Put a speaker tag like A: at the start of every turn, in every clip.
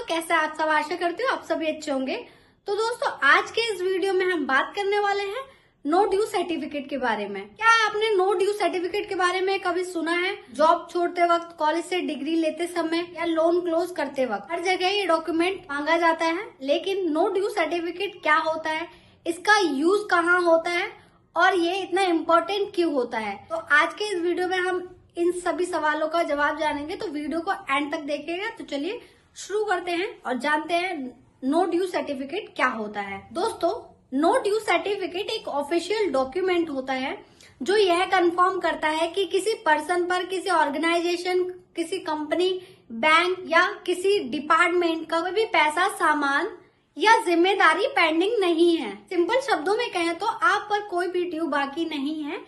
A: कैसे आप सब, आशा करती हूँ आप सभी अच्छे होंगे। तो दोस्तों आज के इस वीडियो में हम बात करने वाले हैं नो ड्यू सर्टिफिकेट के बारे में। क्या आपने नो ड्यू सर्टिफिकेट के बारे में कभी सुना है? जॉब छोड़ते वक्त, कॉलेज से डिग्री लेते समय या लोन क्लोज करते वक्त हर जगह ये डॉक्यूमेंट मांगा जाता है। लेकिन नो ड्यू सर्टिफिकेट क्या होता है, इसका यूज कहाँ होता है और ये इतना इम्पोर्टेंट क्यों होता है, तो आज के इस वीडियो में हम इन सभी सवालों का जवाब जानेंगे। तो वीडियो को एंड तक देखिएगा। तो चलिए शुरू करते हैं और जानते हैं नो ड्यू सर्टिफिकेट क्या होता है। दोस्तों, नो ड्यू सर्टिफिकेट एक ऑफिशियल डॉक्यूमेंट होता है जो यह कंफर्म करता है कि किसी पर्सन पर, किसी ऑर्गेनाइजेशन, किसी कंपनी, बैंक या किसी डिपार्टमेंट का कोई भी पैसा, सामान या जिम्मेदारी पेंडिंग नहीं है। सिंपल शब्दों में कहें तो आप पर कोई भी ड्यू बाकी नहीं है।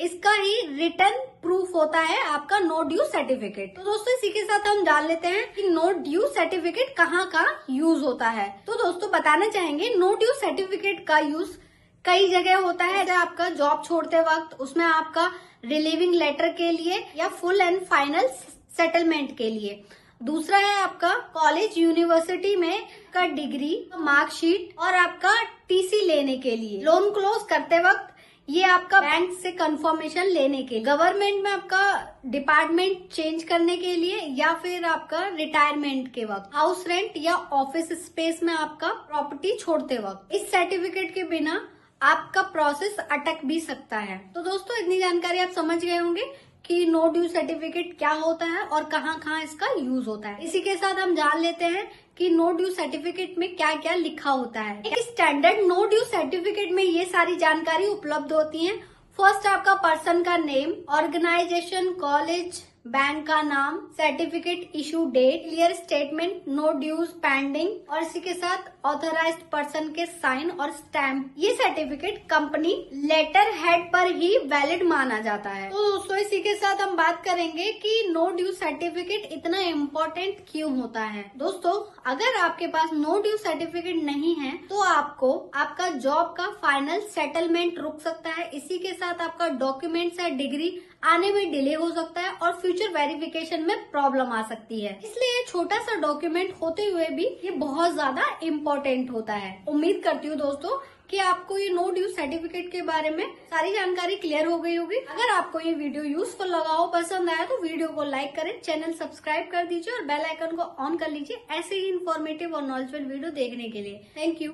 A: इसका ही रिटर्न प्रूफ होता है आपका नो ड्यू सर्टिफिकेट। तो दोस्तों इसी के साथ हम जान लेते हैं कि नो ड्यू सर्टिफिकेट कहाँ कहाँ यूज होता है। तो दोस्तों बताना चाहेंगे, नो ड्यू सर्टिफिकेट का यूज कई जगह होता है। जैसे आपका जॉब छोड़ते वक्त, उसमें आपका रिलीविंग लेटर के लिए या फुल एंड फाइनल सेटलमेंट के लिए। दूसरा है आपका कॉलेज, यूनिवर्सिटी में का डिग्री, मार्कशीट और आपका टीसी लेने के लिए। लोन क्लोज करते वक्त ये आपका बैंक से कंफर्मेशन लेने के, गवर्नमेंट में आपका डिपार्टमेंट चेंज करने के लिए या फिर आपका रिटायरमेंट के वक्त, हाउस रेंट या ऑफिस स्पेस में आपका प्रॉपर्टी छोड़ते वक्त। इस सर्टिफिकेट के बिना आपका प्रोसेस अटक भी सकता है। तो दोस्तों इतनी जानकारी आप समझ गए होंगे कि नो ड्यू सर्टिफिकेट क्या होता है और कहाँ कहाँ इसका यूज होता है। इसी के साथ हम जान लेते हैं कि नो ड्यू सर्टिफिकेट में क्या क्या लिखा होता है। एक स्टैंडर्ड नो ड्यू सर्टिफिकेट में ये सारी जानकारी उपलब्ध होती है। फर्स्ट आपका पर्सन का नेम, ऑर्गेनाइजेशन, कॉलेज, बैंक का नाम, certificate issue date, clear statement, no dues pending और इसी के साथ ऑथराइज्ड पर्सन के साइन और स्टैम्प। ये सर्टिफिकेट कंपनी लेटर हेड पर ही वैलिड माना जाता है। तो दोस्तों इसी के साथ हम बात करेंगे कि नो ड्यू सर्टिफिकेट इतना इम्पोर्टेंट क्यों होता है। दोस्तों अगर आपके पास नो ड्यू सर्टिफिकेट नहीं है तो आपको आपका जॉब का फाइनल सेटलमेंट रुक सकता है। इसी के साथ आपका डॉक्यूमेंट्स या डिग्री आने में डिले हो सकता है और फ्यूचर वेरिफिकेशन में प्रॉब्लम आ सकती है। इसलिए छोटा सा डॉक्यूमेंट होते हुए भी ये बहुत ज्यादा इम्पोर्टेंट होता है। उम्मीद करती हूँ दोस्तों कि आपको ये नो ड्यू सर्टिफिकेट के बारे में सारी जानकारी क्लियर हो गई होगी। अगर आपको ये वीडियो यूजफुल लगा हो, पसंद आया तो वीडियो को लाइक करें, चैनल सब्सक्राइब कर दीजिए और बेल आइकन को ऑन कर लीजिए ऐसे ही इन्फॉर्मेटिव और नॉलेजेबल वीडियो देखने के लिए। Thank you.